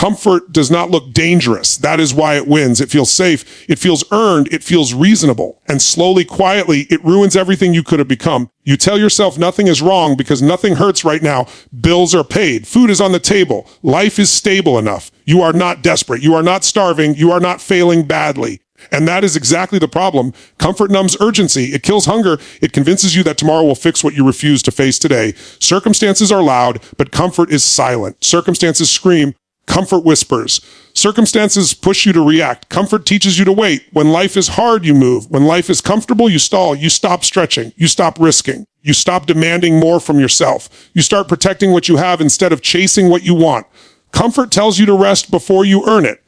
Comfort does not look dangerous. That is why it wins. It feels safe. It feels earned. It feels reasonable. And slowly, quietly, it ruins everything you could have become. You tell yourself nothing is wrong because nothing hurts right now. Bills are paid. Food is on the table. Life is stable enough. You are not desperate. You are not starving. You are not failing badly. And that is exactly the problem. Comfort numbs urgency. It kills hunger. It convinces you that tomorrow will fix what you refuse to face today. Circumstances are loud, but comfort is silent. Circumstances scream. Comfort whispers. Circumstances push you to react. Comfort teaches you to wait. When life is hard, you move. When life is comfortable, you stall. You stop stretching. You stop risking. You stop demanding more from yourself. You start protecting what you have instead of chasing what you want. Comfort tells you to rest before you earn it.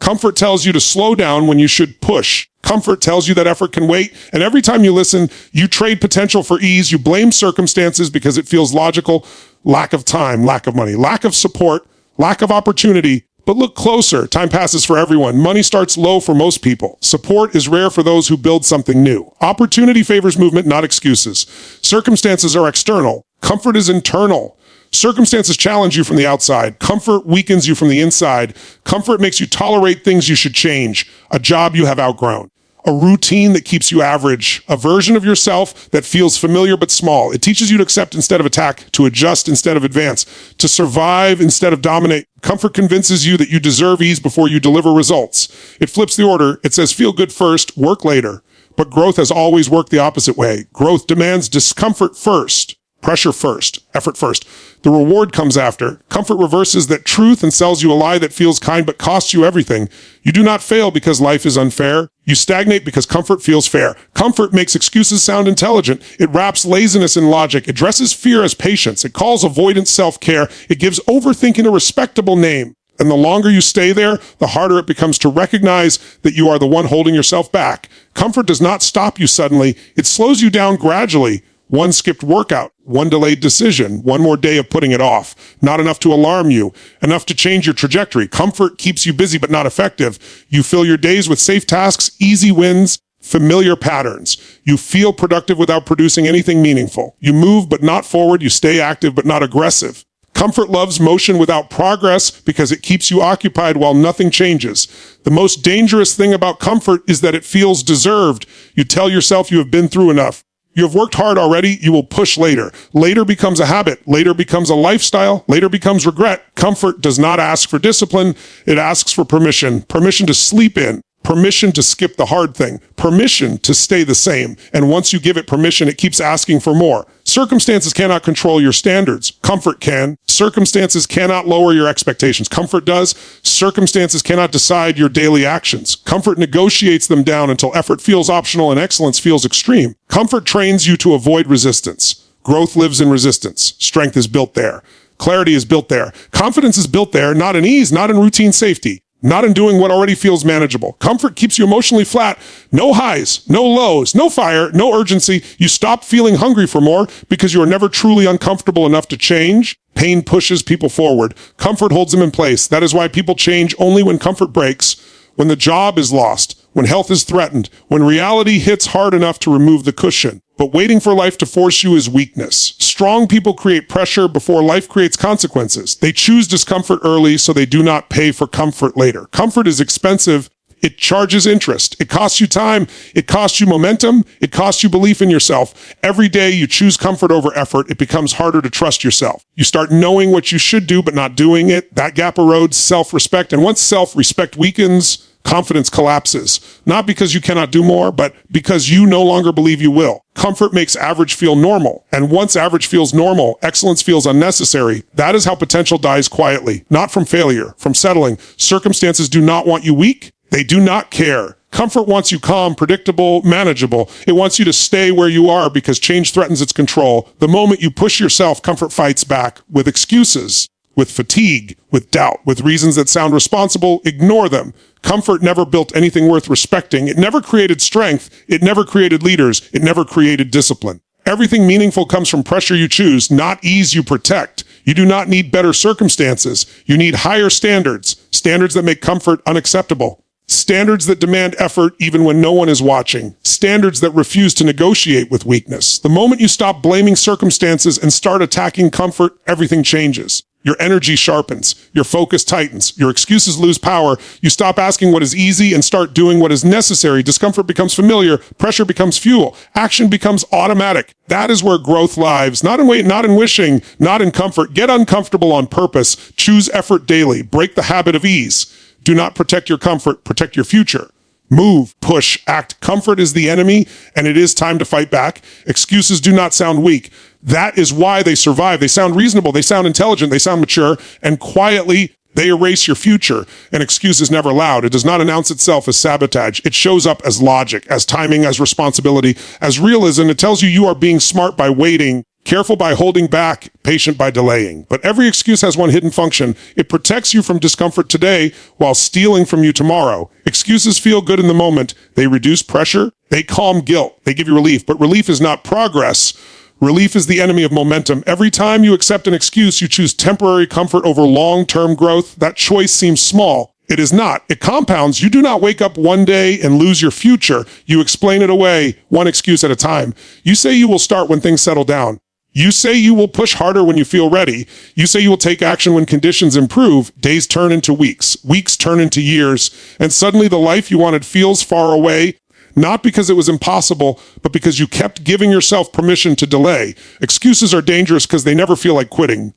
Comfort tells you to slow down when you should push. Comfort tells you that effort can wait. And every time you listen, you trade potential for ease. You blame circumstances because it feels logical. Lack of time, lack of money, lack of support, lack of opportunity. But look closer. Time passes for everyone. Money starts low for most people. Support is rare for those who build something new. Opportunity favors movement, not excuses. Circumstances are external. Comfort is internal. Circumstances challenge you from the outside. Comfort weakens you from the inside. Comfort makes you tolerate things you should change. A job you have outgrown. A routine that keeps you average. A version of yourself that feels familiar but small. It teaches you to accept instead of attack, to adjust instead of advance, to survive instead of dominate. Comfort convinces you that you deserve ease before you deliver results. It flips the order. It says feel good first, work later. But growth has always worked the opposite way. Growth demands discomfort first. Pressure first, effort first. The reward comes after. Comfort reverses that truth and sells you a lie that feels kind but costs you everything. You do not fail because life is unfair. You stagnate because comfort feels fair. Comfort makes excuses sound intelligent. It wraps laziness in logic. It dresses fear as patience. It calls avoidance self-care. It gives overthinking a respectable name. And the longer you stay there, the harder it becomes to recognize that you are the one holding yourself back. Comfort does not stop you suddenly. It slows you down gradually. One skipped workout, one delayed decision, one more day of putting it off. Not enough to alarm you, enough to change your trajectory. Comfort keeps you busy but not effective. You fill your days with safe tasks, easy wins, familiar patterns. You feel productive without producing anything meaningful. You move but not forward. You stay active but not aggressive. Comfort loves motion without progress because it keeps you occupied while nothing changes. The most dangerous thing about comfort is that it feels deserved. You tell yourself you have been through enough. You have worked hard already, you will push later. Later becomes a habit. Later becomes a lifestyle. Later becomes regret. Comfort does not ask for discipline. It asks for permission. Permission to sleep in. Permission to skip the hard thing. Permission to stay the same. And once you give it permission, it keeps asking for more. Circumstances cannot control your standards. Comfort can. Circumstances cannot lower your expectations. Comfort does. Circumstances cannot decide your daily actions. Comfort negotiates them down until effort feels optional and excellence feels extreme. Comfort trains you to avoid resistance. Growth lives in resistance. Strength is built there. Clarity is built there. Confidence is built there, not in ease, not in routine safety. Not in doing what already feels manageable. Comfort keeps you emotionally flat. No highs, no lows, no fire, no urgency. You stop feeling hungry for more because you are never truly uncomfortable enough to change. Pain pushes people forward. Comfort holds them in place. That is why people change only when comfort breaks, when the job is lost, when health is threatened, when reality hits hard enough to remove the cushion. But waiting for life to force you is weakness. Strong people create pressure before life creates consequences. They choose discomfort early so they do not pay for comfort later. Comfort is expensive. It charges interest. It costs you time. It costs you momentum. It costs you belief in yourself. Every day you choose comfort over effort, it becomes harder to trust yourself. You start knowing what you should do but not doing it. That gap erodes self-respect. And once self-respect weakens, confidence collapses. Not because you cannot do more, but because you no longer believe you will. Comfort makes average feel normal. And once average feels normal, excellence feels unnecessary. That is how potential dies quietly. Not from failure, from settling. Circumstances do not want you weak. They do not care. Comfort wants you calm, predictable, manageable. It wants you to stay where you are because change threatens its control. The moment you push yourself, comfort fights back with excuses, with fatigue, with doubt, with reasons that sound responsible. Ignore them. Comfort never built anything worth respecting. It never created strength. It never created leaders. It never created discipline. Everything meaningful comes from pressure you choose, not ease you protect. You do not need better circumstances. You need higher standards. Standards that make comfort unacceptable. Standards that demand effort even when no one is watching. Standards that refuse to negotiate with weakness. The moment you stop blaming circumstances and start attacking comfort, everything changes. Your energy sharpens. Your focus tightens. Your excuses lose power. You stop asking what is easy and start doing what is necessary. Discomfort becomes familiar. Pressure becomes fuel. Action becomes automatic. That is where growth lies. Not in waiting, not in wishing, not in comfort. Get uncomfortable on purpose. Choose effort daily. Break the habit of ease. Do not protect your comfort. Protect your future. Move, push, act. Comfort is the enemy, and it is time to fight back. Excuses do not sound weak. That is why they survive. They sound reasonable. They sound intelligent. They sound mature. And quietly, they erase your future. An excuse is never loud. It does not announce itself as sabotage. It shows up as logic, as timing, as responsibility, as realism. It tells you you are being smart by waiting, careful by holding back, patient by delaying. But every excuse has one hidden function. It protects you from discomfort today while stealing from you tomorrow. Excuses feel good in the moment. They reduce pressure. They calm guilt. They give you relief. But relief is not progress. Relief is the enemy of momentum. Every time you accept an excuse, you choose temporary comfort over long-term growth. That choice seems small. It is not. It compounds. You do not wake up one day and lose your future. You explain it away, one excuse at a time. You say you will start when things settle down. You say you will push harder when you feel ready. You say you will take action when conditions improve. Days turn into weeks. Weeks turn into years. And suddenly the life you wanted feels far away, not because it was impossible, but because you kept giving yourself permission to delay. Excuses are dangerous because they never feel like quitting.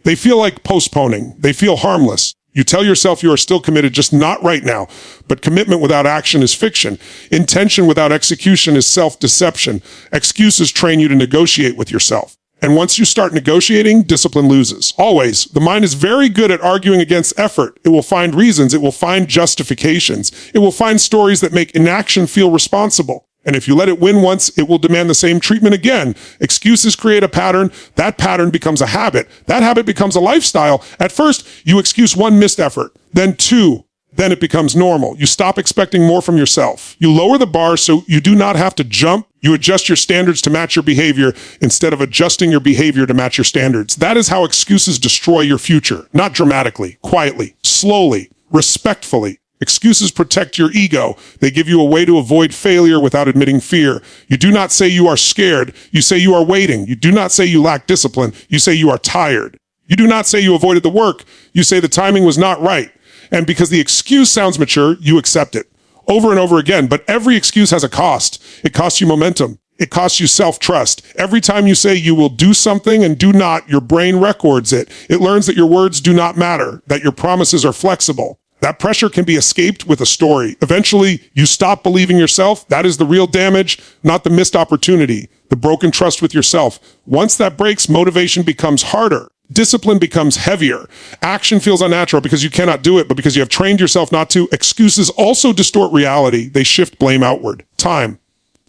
They feel like postponing. They feel harmless. You tell yourself you are still committed, just not right now. But commitment without action is fiction. Intention without execution is self-deception. Excuses train you to negotiate with yourself. And once you start negotiating, discipline loses. Always. The mind is very good at arguing against effort. It will find reasons. It will find justifications. It will find stories that make inaction feel responsible. And if you let it win once, it will demand the same treatment again. Excuses create a pattern. That pattern becomes a habit. That habit becomes a lifestyle. At first, you excuse one missed effort, then two. Then it becomes normal. You stop expecting more from yourself. You lower the bar so you do not have to jump. You adjust your standards to match your behavior instead of adjusting your behavior to match your standards. That is how excuses destroy your future. Not dramatically, quietly, slowly, respectfully. Excuses protect your ego. They give you a way to avoid failure without admitting fear. You do not say you are scared. You say you are waiting. You do not say you lack discipline. You say you are tired. You do not say you avoided the work. You say the timing was not right. And because the excuse sounds mature, you accept it over and over again. But every excuse has a cost. It costs you momentum. It costs you self-trust. Every time you say you will do something and do not, your brain records it. It learns that your words do not matter, that your promises are flexible. That pressure can be escaped with a story. Eventually, you stop believing yourself. That is the real damage, not the missed opportunity, the broken trust with yourself. Once that breaks, motivation becomes harder. Discipline becomes heavier. Action feels unnatural because you cannot do it, but because you have trained yourself not to. Excuses also distort reality. They shift blame outward. Time,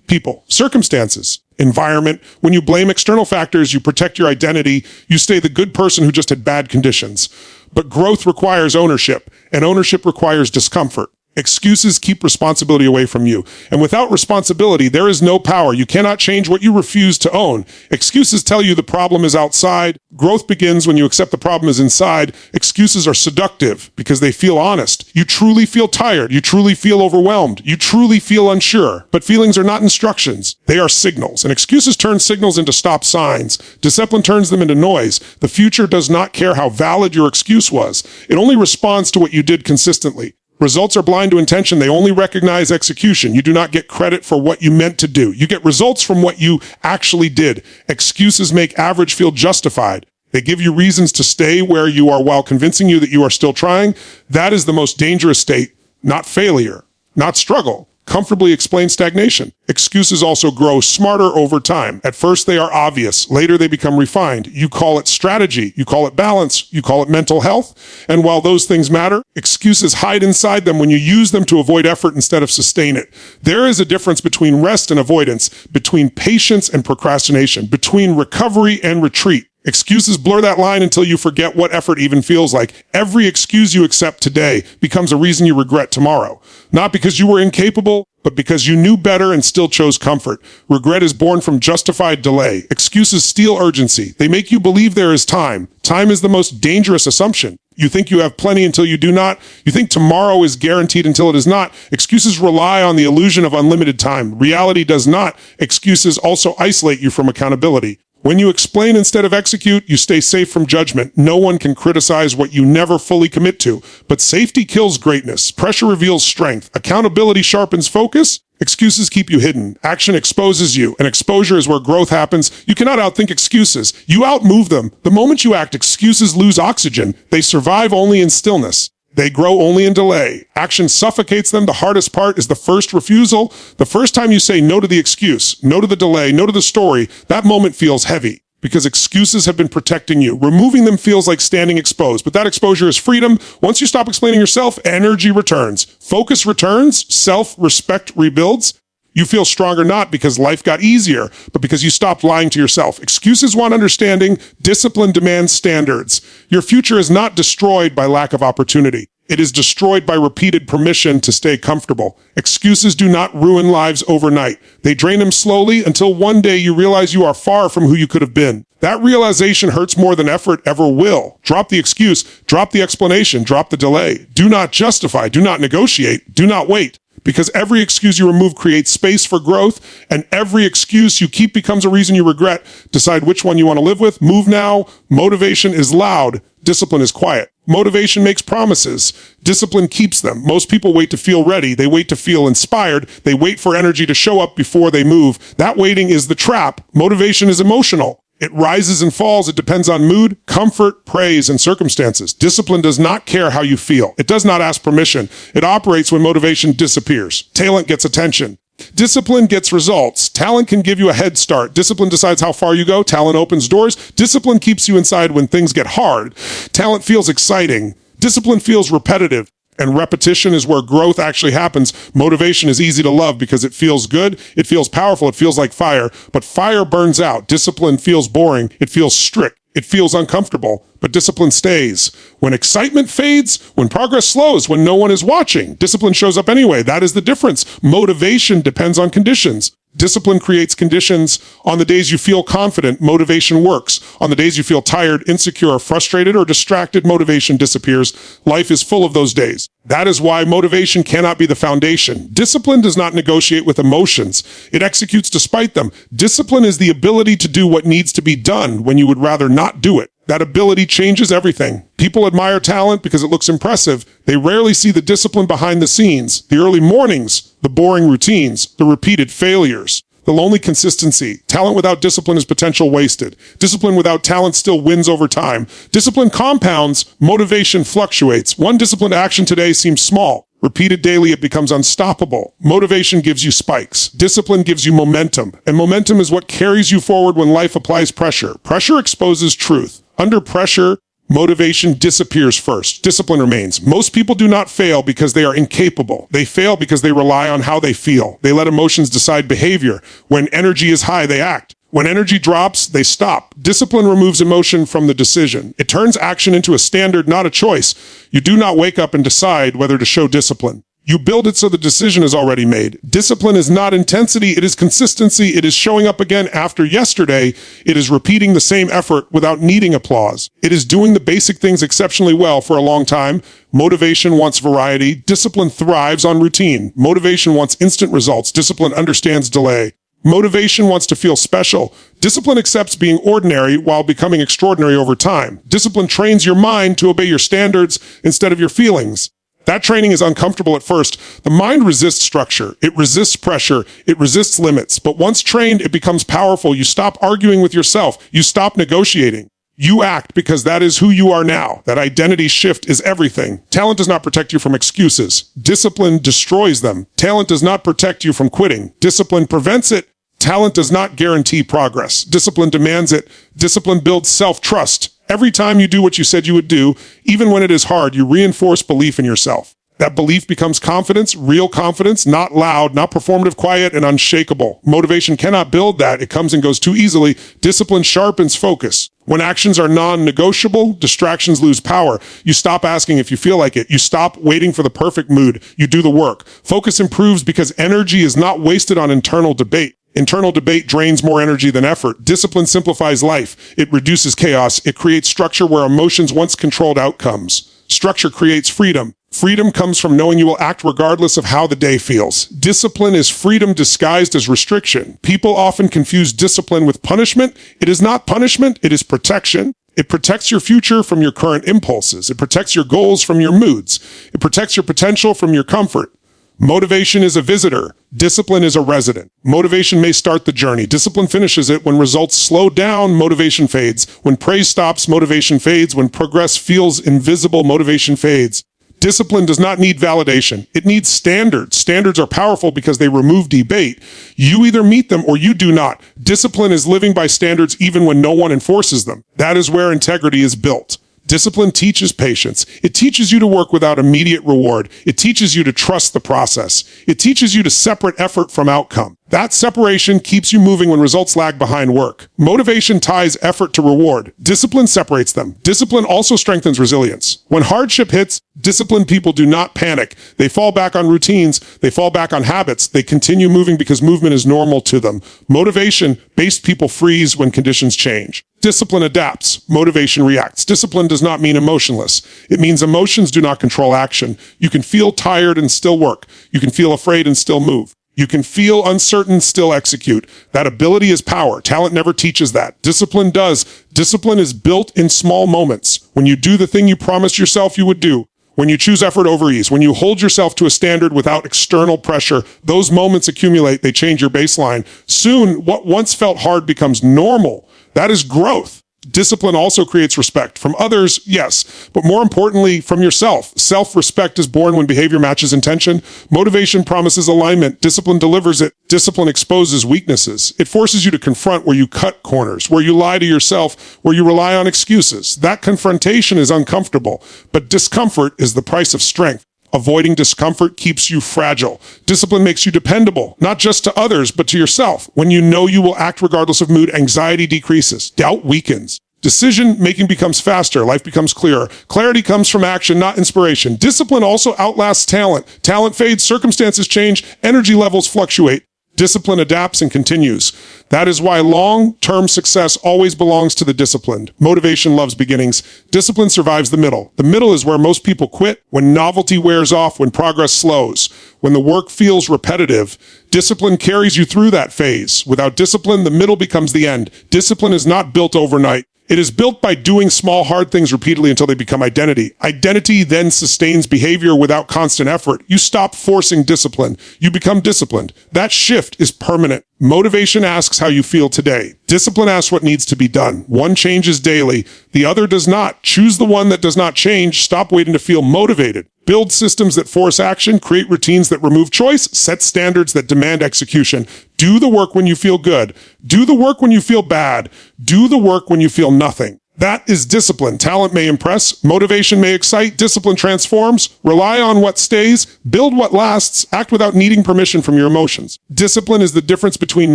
people, circumstances, environment. When you blame external factors, you protect your identity. You stay the good person who just had bad conditions. But growth requires ownership, and ownership requires discomfort. Excuses keep responsibility away from you. And without responsibility, there is no power. You cannot change what you refuse to own. Excuses tell you the problem is outside. Growth begins when you accept the problem is inside. Excuses are seductive because they feel honest. You truly feel tired. You truly feel overwhelmed. You truly feel unsure. But feelings are not instructions. They are signals. And excuses turn signals into stop signs. Discipline turns them into noise. The future does not care how valid your excuse was. It only responds to what you did consistently. Results are blind to intention. They only recognize execution. You do not get credit for what you meant to do. You get results from what you actually did. Excuses make average feel justified. They give you reasons to stay where you are while convincing you that you are still trying. That is the most dangerous state, not failure, not struggle. Comfortably explain stagnation. Excuses also grow smarter over time. At first, they are obvious. Later, they become refined. You call it strategy. You call it balance. You call it mental health. And while those things matter, excuses hide inside them when you use them to avoid effort instead of sustain it. There is a difference between rest and avoidance, between patience and procrastination, between recovery and retreat. Excuses blur that line until you forget what effort even feels like. Every excuse you accept today becomes a reason you regret tomorrow. Not because you were incapable, but because you knew better and still chose comfort. Regret is born from justified delay. Excuses steal urgency. They make you believe there is time. Time is the most dangerous assumption. You think you have plenty until you do not. You think tomorrow is guaranteed until it is not. Excuses rely on the illusion of unlimited time. Reality does not. Excuses also isolate you from accountability. When you explain instead of execute, you stay safe from judgment. No one can criticize what you never fully commit to. But safety kills greatness. Pressure reveals strength. Accountability sharpens focus. Excuses keep you hidden. Action exposes you, and exposure is where growth happens. You cannot outthink excuses. You outmove them. The moment you act, excuses lose oxygen. They survive only in stillness. They grow only in delay. Action suffocates them. The hardest part is the first refusal. The first time you say no to the excuse, no to the delay, no to the story, that moment feels heavy because excuses have been protecting you. Removing them feels like standing exposed, but that exposure is freedom. Once you stop explaining yourself, energy returns. Focus returns. Self-respect rebuilds. You feel stronger not because life got easier, but because you stopped lying to yourself. Excuses want understanding. Discipline demands standards. Your future is not destroyed by lack of opportunity. It is destroyed by repeated permission to stay comfortable. Excuses do not ruin lives overnight. They drain them slowly until one day you realize you are far from who you could have been. That realization hurts more than effort ever will. Drop the excuse, drop the explanation, drop the delay. Do not justify, do not negotiate, do not wait. Because every excuse you remove creates space for growth, and every excuse you keep becomes a reason you regret. Decide which one you want to live with. Move now. Motivation is loud. Discipline is quiet. Motivation makes promises. Discipline keeps them. Most people wait to feel ready. They wait to feel inspired. They wait for energy to show up before they move. That waiting is the trap. Motivation is emotional. It rises and falls. It depends on mood, comfort, praise, and circumstances. Discipline does not care how you feel. It does not ask permission. It operates when motivation disappears. Talent gets attention. Discipline gets results. Talent can give you a head start. Discipline decides how far you go. Talent opens doors. Discipline keeps you inside when things get hard. Talent feels exciting. Discipline feels repetitive. And repetition is where growth actually happens. Motivation is easy to love because it feels good, it feels powerful, it feels like fire. But fire burns out. Discipline feels boring, it feels strict, it feels uncomfortable. But discipline stays. When excitement fades, when progress slows, when no one is watching, discipline shows up anyway. That is the difference. Motivation depends on conditions. Discipline creates conditions. On the days you feel confident, motivation works. On the days you feel tired, insecure, frustrated, or distracted, motivation disappears. Life is full of those days. That is why motivation cannot be the foundation. Discipline does not negotiate with emotions. It executes despite them. Discipline is the ability to do what needs to be done when you would rather not do it. That ability changes everything. People admire talent because it looks impressive. They rarely see the discipline behind the scenes, the early mornings, the boring routines, the repeated failures, the lonely consistency. Talent without discipline is potential wasted. Discipline without talent still wins over time. Discipline compounds, motivation fluctuates. One disciplined action today seems small. Repeated daily, it becomes unstoppable. Motivation gives you spikes. Discipline gives you momentum. And momentum is what carries you forward when life applies pressure. Pressure exposes truth. Under pressure, motivation disappears first. Discipline remains. Most people do not fail because they are incapable. They fail because they rely on how they feel. They let emotions decide behavior. When energy is high, they act. When energy drops, they stop. Discipline removes emotion from the decision. It turns action into a standard, not a choice. You do not wake up and decide whether to show discipline. You build it so the decision is already made. Discipline is not intensity, it is consistency. It is showing up again after yesterday. It is repeating the same effort without needing applause. It is doing the basic things exceptionally well for a long time. Motivation wants variety. Discipline thrives on routine. Motivation wants instant results. Discipline understands delay. Motivation wants to feel special. Discipline accepts being ordinary while becoming extraordinary over time. Discipline trains your mind to obey your standards instead of your feelings. That training is uncomfortable at first. The mind resists structure. It resists pressure. It resists limits. But once trained, it becomes powerful. You stop arguing with yourself. You stop negotiating. You act because that is who you are now. That identity shift is everything. Talent does not protect you from excuses. Discipline destroys them. Talent does not protect you from quitting. Discipline prevents it. Talent does not guarantee progress. Discipline demands it. Discipline builds self-trust. Every time you do what you said you would do, even when it is hard, you reinforce belief in yourself. That belief becomes confidence, real confidence, not loud, not performative, quiet, and unshakable. Motivation cannot build that. It comes and goes too easily. Discipline sharpens focus. When actions are non-negotiable, distractions lose power. You stop asking if you feel like it. You stop waiting for the perfect mood. You do the work. Focus improves because energy is not wasted on internal debate. Internal debate drains more energy than effort. Discipline simplifies life. It reduces chaos. It creates structure where emotions once controlled outcomes. Structure creates freedom. Freedom comes from knowing you will act regardless of how the day feels. Discipline is freedom disguised as restriction. People often confuse discipline with punishment. It is not punishment, it is protection. It protects your future from your current impulses. It protects your goals from your moods. It protects your potential from your comfort. Motivation is a visitor. Discipline is a resident. Motivation may start the journey. Discipline finishes it. When results slow down, motivation fades. When praise stops, motivation fades. When progress feels invisible, motivation fades. Discipline does not need validation. It needs standards. Standards are powerful because they remove debate. You either meet them or you do not. Discipline is living by standards even when no one enforces them. That is where integrity is built. Discipline teaches patience. It teaches you to work without immediate reward. It teaches you to trust the process. It teaches you to separate effort from outcome. That separation keeps you moving when results lag behind work. Motivation ties effort to reward. Discipline separates them. Discipline also strengthens resilience. When hardship hits, disciplined people do not panic. They fall back on routines. They fall back on habits. They continue moving because movement is normal to them. Motivation-based people freeze when conditions change. Discipline adapts. Motivation reacts. Discipline does not mean emotionless. It means emotions do not control action. You can feel tired and still work. You can feel afraid and still move. You can feel uncertain, still execute. That ability is power. Talent never teaches that. Discipline does. Discipline is built in small moments. When you do the thing you promised yourself you would do, when you choose effort over ease, when you hold yourself to a standard without external pressure, those moments accumulate. They change your baseline. Soon, what once felt hard becomes normal. That is growth. Discipline also creates respect from others, yes, but more importantly, from yourself. Self-respect is born when behavior matches intention. Motivation promises alignment. Discipline delivers it. Discipline exposes weaknesses. It forces you to confront where you cut corners, where you lie to yourself, where you rely on excuses. That confrontation is uncomfortable, but discomfort is the price of strength. Avoiding discomfort keeps you fragile. Discipline makes you dependable, not just to others, but to yourself. When you know you will act regardless of mood, anxiety decreases, doubt weakens. Decision-making becomes faster, life becomes clearer. Clarity comes from action, not inspiration. Discipline also outlasts talent. Talent fades, circumstances change, energy levels fluctuate. Discipline adapts and continues. That is why long-term success always belongs to the disciplined. Motivation loves beginnings. Discipline survives the middle. The middle is where most people quit, when novelty wears off, when progress slows, when the work feels repetitive. Discipline carries you through that phase. Without discipline, the middle becomes the end. Discipline is not built overnight. It is built by doing small, hard things repeatedly until they become identity. Identity then sustains behavior without constant effort. You stop forcing discipline. You become disciplined. That shift is permanent. Motivation asks how you feel today. Discipline asks what needs to be done. One changes daily. The other does not. Choose the one that does not change. Stop waiting to feel motivated. Build systems that force action, create routines that remove choice, set standards that demand execution. Do the work when you feel good. Do the work when you feel bad. Do the work when you feel nothing. That is discipline. Talent may impress, motivation may excite, discipline transforms. Rely on what stays, build what lasts, act without needing permission from your emotions. Discipline is the difference between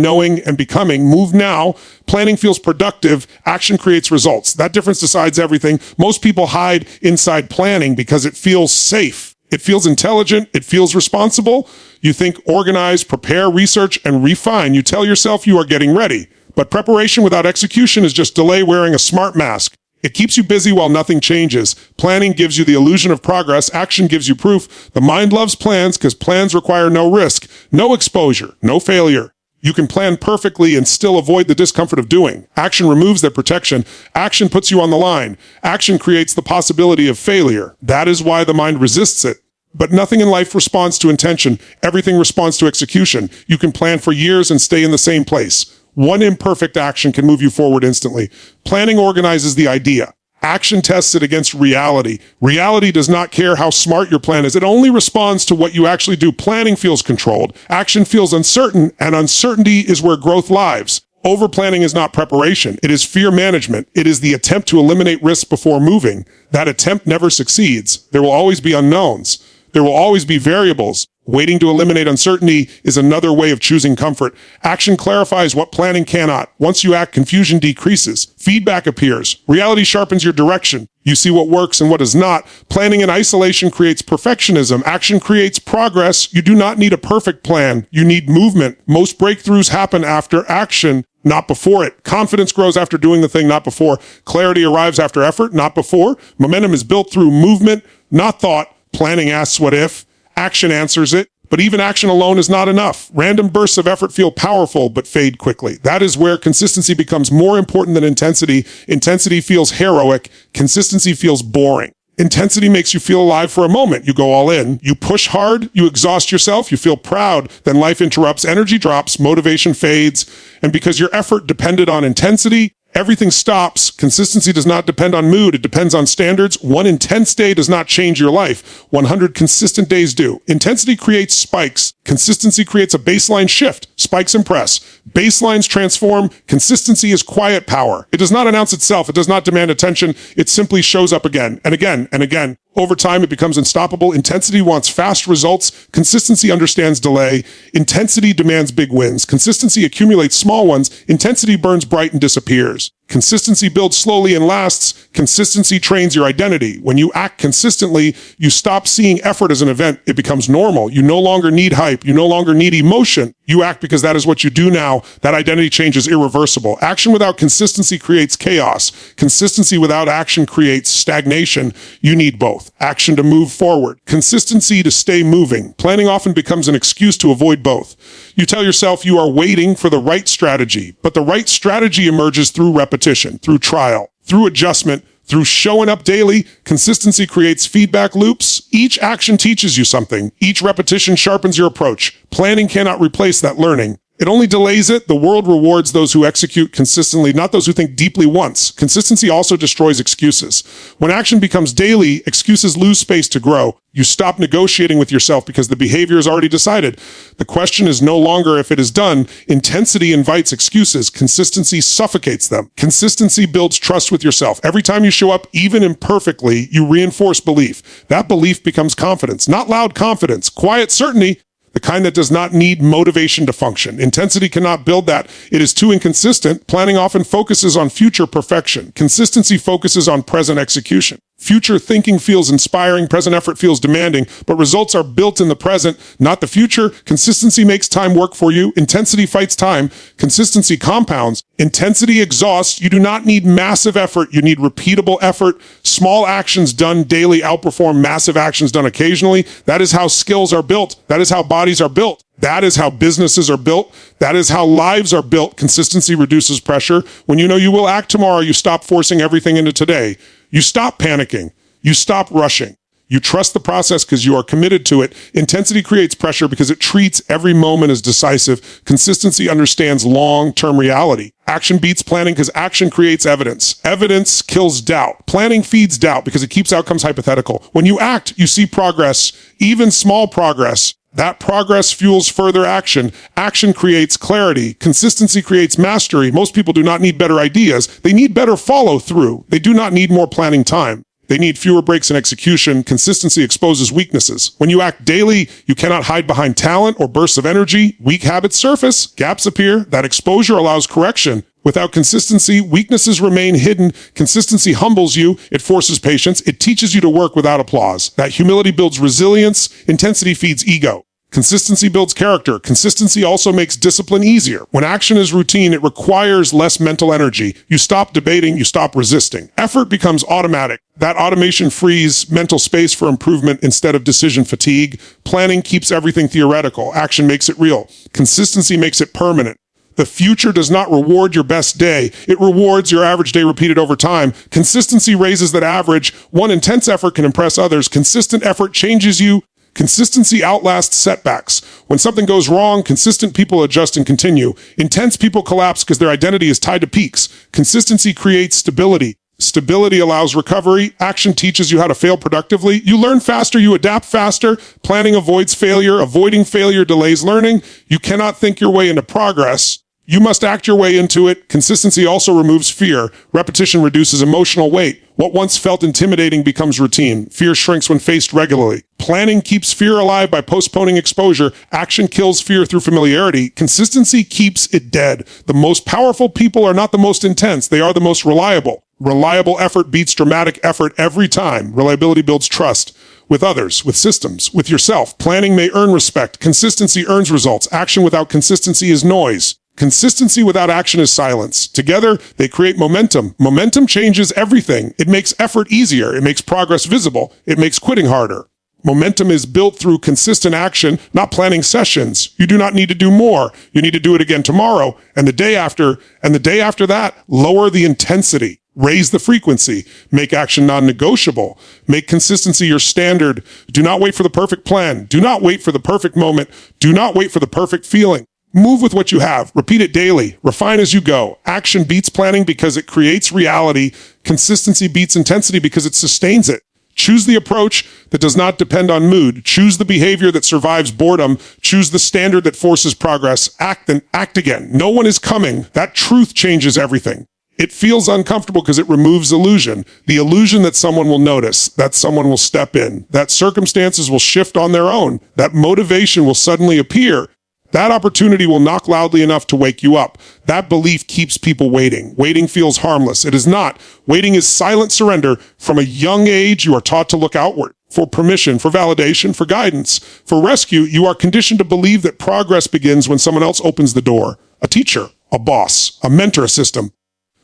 knowing and becoming. Move now. Planning feels productive. Action creates results. That difference decides everything. Most people hide inside planning because it feels safe. It feels intelligent. It feels responsible. You think organize, prepare, research, and refine. You tell yourself you are getting ready. But preparation without execution is just delay wearing a smart mask. It keeps you busy while nothing changes. Planning gives you the illusion of progress. Action gives you proof. The mind loves plans because plans require no risk, no exposure, no failure. You can plan perfectly and still avoid the discomfort of doing. Action removes that protection. Action puts you on the line. Action creates the possibility of failure. That is why the mind resists it. But nothing in life responds to intention. Everything responds to execution. You can plan for years and stay in the same place. One imperfect action can move you forward instantly. Planning organizes the idea. Action tests it against reality. Reality does not care how smart your plan is. It only responds to what you actually do. Planning feels controlled. Action feels uncertain, and uncertainty is where growth lies. Over-planning is not preparation. It is fear management. It is the attempt to eliminate risks before moving. That attempt never succeeds. There will always be unknowns. There will always be variables. Waiting to eliminate uncertainty is another way of choosing comfort. Action clarifies what planning cannot. Once you act, confusion decreases. Feedback appears. Reality sharpens your direction. You see what works and what does not. Planning in isolation creates perfectionism. Action creates progress. You do not need a perfect plan. You need movement. Most breakthroughs happen after action, not before it. Confidence grows after doing the thing, not before. Clarity arrives after effort, not before. Momentum is built through movement, not thought. Planning asks what if. Action answers it. But even action alone is not enough. Random bursts of effort feel powerful, but fade quickly. That is where consistency becomes more important than intensity. Intensity feels heroic. Consistency feels boring. Intensity makes you feel alive for a moment. You go all in. You push hard. You exhaust yourself. You feel proud. Then life interrupts. Energy drops. Motivation fades. And because your effort depended on intensity, everything stops. Consistency does not depend on mood. It depends on standards. One intense day does not change your life. 100 consistent days do. Intensity creates spikes. Consistency creates a baseline shift. Spikes impress. Baselines transform. Consistency is quiet power. It does not announce itself. It does not demand attention. It simply shows up again and again and again. Over time, it becomes unstoppable. Intensity wants fast results. Consistency understands delay. Intensity demands big wins. Consistency accumulates small ones. Intensity burns bright and disappears. Consistency builds slowly and lasts. Consistency trains your identity. When you act consistently, you stop seeing effort as an event. It becomes normal. You no longer need hype. You no longer need emotion. You act because that is what you do now. That identity change is irreversible. Action without consistency creates chaos. Consistency without action creates stagnation. You need both. Action to move forward. Consistency to stay moving. Planning often becomes an excuse to avoid both. You tell yourself you are waiting for the right strategy, but the right strategy emerges through repetition, through trial, through adjustment, through showing up daily. Consistency creates feedback loops. Each action teaches you something. Each repetition sharpens your approach. Planning cannot replace that learning. It only delays it. The world rewards those who execute consistently, not those who think deeply once. Consistency also destroys excuses. When action becomes daily, excuses lose space to grow. You stop negotiating with yourself because the behavior is already decided. The question is no longer if it is done. Intensity invites excuses. Consistency suffocates them. Consistency builds trust with yourself. Every time you show up, even imperfectly, you reinforce belief. That belief becomes confidence, not loud confidence, quiet certainty. The kind that does not need motivation to function. Intensity cannot build that. It is too inconsistent. Planning often focuses on future perfection. Consistency focuses on present execution. Future thinking feels inspiring, present effort feels demanding, but results are built in the present, not the future. Consistency makes time work for you. Intensity fights time. Consistency compounds. Intensity exhausts. You do not need massive effort. You need repeatable effort. Small actions done daily outperform massive actions done occasionally. That is how skills are built. That is how bodies are built. That is how businesses are built. That is how lives are built. Consistency reduces pressure. When you know you will act tomorrow, you stop forcing everything into today. You stop panicking. You stop rushing. You trust the process because you are committed to it. Intensity creates pressure because it treats every moment as decisive. Consistency understands long-term reality. Action beats planning because action creates evidence. Evidence kills doubt. Planning feeds doubt because it keeps outcomes hypothetical. When you act, you see progress, even small progress. That progress fuels further action. Action creates clarity. Consistency creates mastery. Most people do not need better ideas. They need better follow-through. They do not need more planning time. They need fewer breaks in execution. Consistency exposes weaknesses. When you act daily, you cannot hide behind talent or bursts of energy. Weak habits surface. Gaps appear. That exposure allows correction. Without consistency, weaknesses remain hidden. Consistency humbles you. It forces patience. It teaches you to work without applause. That humility builds resilience. Intensity feeds ego. Consistency builds character. Consistency also makes discipline easier. When action is routine, it requires less mental energy. You stop debating, you stop resisting. Effort becomes automatic. That automation frees mental space for improvement instead of decision fatigue. Planning keeps everything theoretical. Action makes it real. Consistency makes it permanent. The future does not reward your best day. It rewards your average day repeated over time. Consistency raises that average. One intense effort can impress others. Consistent effort changes you. Consistency outlasts setbacks. When something goes wrong, consistent people adjust and continue. Intense people collapse because their identity is tied to peaks. Consistency creates stability. Stability allows recovery. Action teaches you how to fail productively. You learn faster, you adapt faster. Planning avoids failure. Avoiding failure delays learning. You cannot think your way into progress. You must act your way into it. Consistency also removes fear. Repetition reduces emotional weight. What once felt intimidating becomes routine. Fear shrinks when faced regularly. Planning keeps fear alive by postponing exposure. Action kills fear through familiarity. Consistency keeps it dead. The most powerful people are not the most intense. They are the most reliable. Reliable effort beats dramatic effort every time. Reliability builds trust. With others, with systems, with yourself. Planning may earn respect. Consistency earns results. Action without consistency is noise. Consistency without action is silence. Together, they create momentum. Momentum changes everything. It makes effort easier. It makes progress visible. It makes quitting harder. Momentum is built through consistent action, not planning sessions. You do not need to do more. You need to do it again tomorrow and the day after, and the day after that. Lower the intensity. Raise the frequency. Make action non-negotiable. Make consistency your standard. Do not wait for the perfect plan. Do not wait for the perfect moment. Do not wait for the perfect feeling. Move with what you have. Repeat it daily. Refine as you go. Action beats planning because it creates reality. Consistency beats intensity because it sustains it. Choose the approach that does not depend on mood. Choose the behavior that survives boredom. Choose the standard that forces progress. Act and act again. No one is coming. That truth changes everything. It feels uncomfortable because it removes illusion. The illusion that someone will notice, that someone will step in, that circumstances will shift on their own, that motivation will suddenly appear. That opportunity will knock loudly enough to wake you up. That belief keeps people waiting. Waiting feels harmless. It is not. Waiting is silent surrender. From a young age, you are taught to look outward for permission, for validation, for guidance. For rescue, you are conditioned to believe that progress begins when someone else opens the door. A teacher, a boss, a mentor, a system.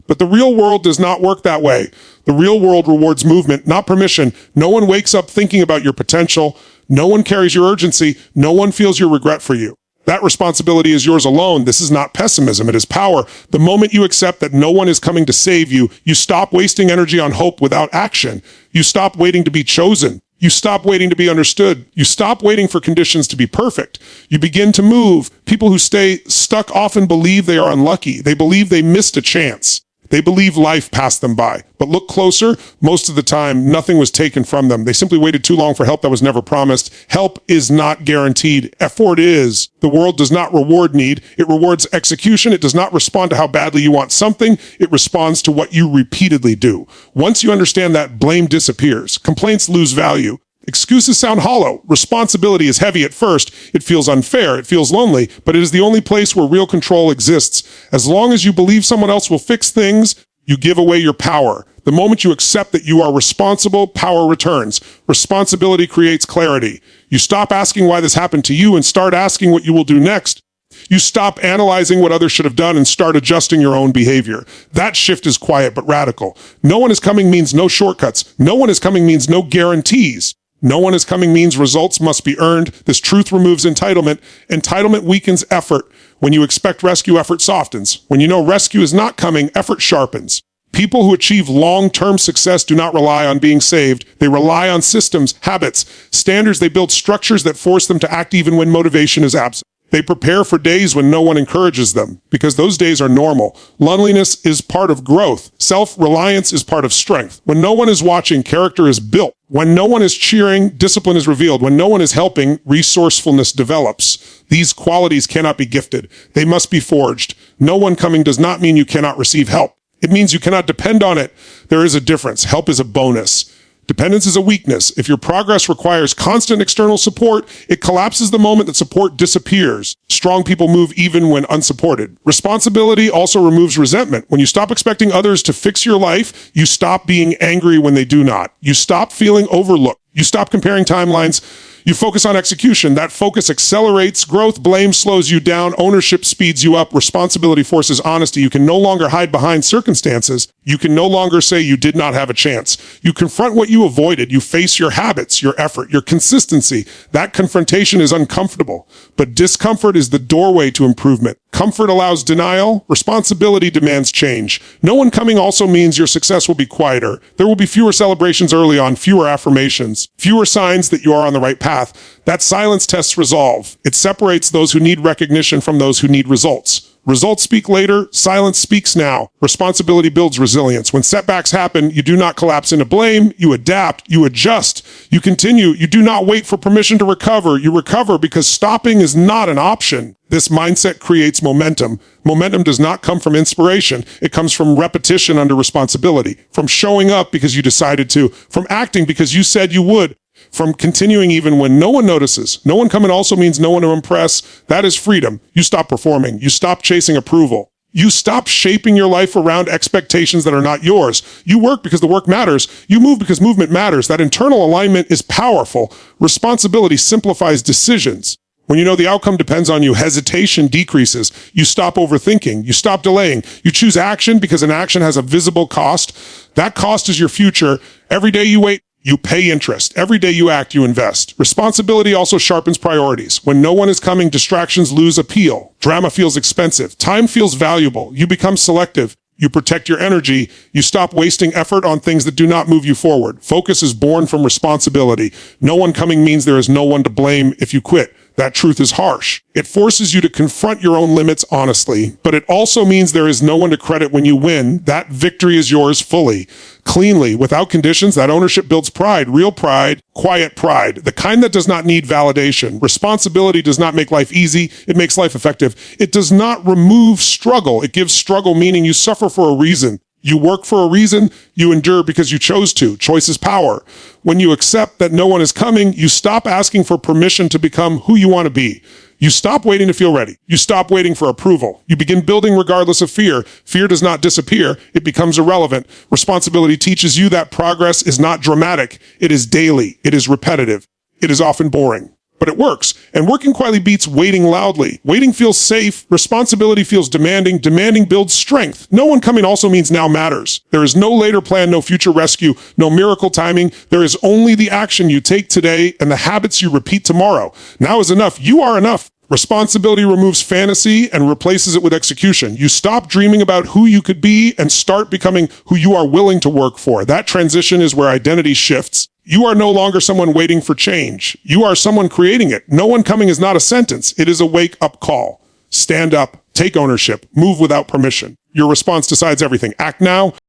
But the real world does not work that way. The real world rewards movement, not permission. No one wakes up thinking about your potential. No one carries your urgency. No one feels your regret for you. That responsibility is yours alone. This is not pessimism. It is power. The moment you accept that no one is coming to save you, you stop wasting energy on hope without action. You stop waiting to be chosen. You stop waiting to be understood. You stop waiting for conditions to be perfect. You begin to move. People who stay stuck often believe they are unlucky. They believe they missed a chance. They believe life passed them by. But look closer, most of the time, nothing was taken from them. They simply waited too long for help that was never promised. Help is not guaranteed. Effort is. The world does not reward need. It rewards execution. It does not respond to how badly you want something. It responds to what you repeatedly do. Once you understand that, blame disappears. Complaints lose value. Excuses sound hollow. Responsibility is heavy at first. It feels unfair. It feels lonely, but it is the only place where real control exists. As long as you believe someone else will fix things, you give away your power. The moment you accept that you are responsible, power returns. Responsibility creates clarity. You stop asking why this happened to you and start asking what you will do next. You stop analyzing what others should have done and start adjusting your own behavior. That shift is quiet but radical. No one is coming means no shortcuts. No one is coming means no guarantees. No one is coming means results must be earned. This truth removes entitlement. Entitlement weakens effort. When you expect rescue, effort softens. When you know rescue is not coming, effort sharpens. People who achieve long-term success do not rely on being saved. They rely on systems, habits, standards. They build structures that force them to act even when motivation is absent. They prepare for days when no one encourages them, because those days are normal. Loneliness is part of growth. Self-reliance is part of strength. When no one is watching, character is built. When no one is cheering, discipline is revealed. When no one is helping, resourcefulness develops. These qualities cannot be gifted. They must be forged. No one coming does not mean you cannot receive help. It means you cannot depend on it. There is a difference. Help is a bonus. Dependence is a weakness. If your progress requires constant external support, it collapses the moment that support disappears. Strong people move even when unsupported. Responsibility also removes resentment. When you stop expecting others to fix your life, you stop being angry when they do not. You stop feeling overlooked. You stop comparing timelines. You focus on execution. That focus accelerates growth. Blame slows you down. Ownership speeds you up. Responsibility forces honesty. You can no longer hide behind circumstances. You can no longer say you did not have a chance. You confront what you avoided. You face your habits, your effort, your consistency. That confrontation is uncomfortable, but discomfort is the doorway to improvement. Comfort allows denial. Responsibility demands change. No one coming also means your success will be quieter. There will be fewer celebrations early on, fewer affirmations, fewer signs that you are on the right path. That silence tests resolve. It separates those who need recognition from those who need results. Results speak later. Silence speaks now. Responsibility builds resilience. When setbacks happen, you do not collapse into blame. You adapt. You adjust. You continue. You do not wait for permission to recover. You recover because stopping is not an option. This mindset creates momentum. Momentum does not come from inspiration. It comes from repetition under responsibility, from showing up because you decided to, from acting because you said you would, from continuing even when no one notices. No one coming also means no one to impress. That is freedom. You stop performing. You stop chasing approval. You stop shaping your life around expectations that are not yours. You work because the work matters. You move because movement matters. That internal alignment is powerful. Responsibility simplifies decisions. When you know the outcome depends on you, hesitation decreases. You stop overthinking. You stop delaying. You choose action because an action has a visible cost. That cost is your future. Every day you wait, You pay interest. Every day you act, you invest. Responsibility also sharpens priorities. When no one is coming, distractions lose appeal. Drama feels expensive. Time feels valuable. You become selective. You protect your energy. You stop wasting effort on things that do not move you forward. Focus is born from responsibility. No one coming means there is no one to blame if you quit. That truth is harsh. It forces you to confront your own limits honestly, but it also means there is no one to credit when you win. That victory is yours fully, cleanly, without conditions. That ownership builds pride, real pride, quiet pride, the kind that does not need validation. Responsibility does not make life easy. It makes life effective. It does not remove struggle. It gives struggle meaning. You suffer for a reason. You work for a reason, you endure because you chose to. Choice is power. When you accept that no one is coming, you stop asking for permission to become who you want to be. You stop waiting to feel ready. You stop waiting for approval. You begin building regardless of fear. Fear does not disappear. It becomes irrelevant. Responsibility teaches you that progress is not dramatic. It is daily. It is repetitive. It is often boring. But it works. And working quietly beats waiting loudly. Waiting feels safe. Responsibility feels demanding. Demanding builds strength. No one coming also means now matters. There is no later plan, no future rescue, no miracle timing. There is only the action you take today and the habits you repeat tomorrow. Now is enough. You are enough. Responsibility removes fantasy and replaces it with execution. You stop dreaming about who you could be and start becoming who you are willing to work for. That transition is where identity shifts. You are no longer someone waiting for change. You are someone creating it. No one coming is not a sentence. It is a wake-up call. Stand up, take ownership, move without permission. Your response decides everything. Act now,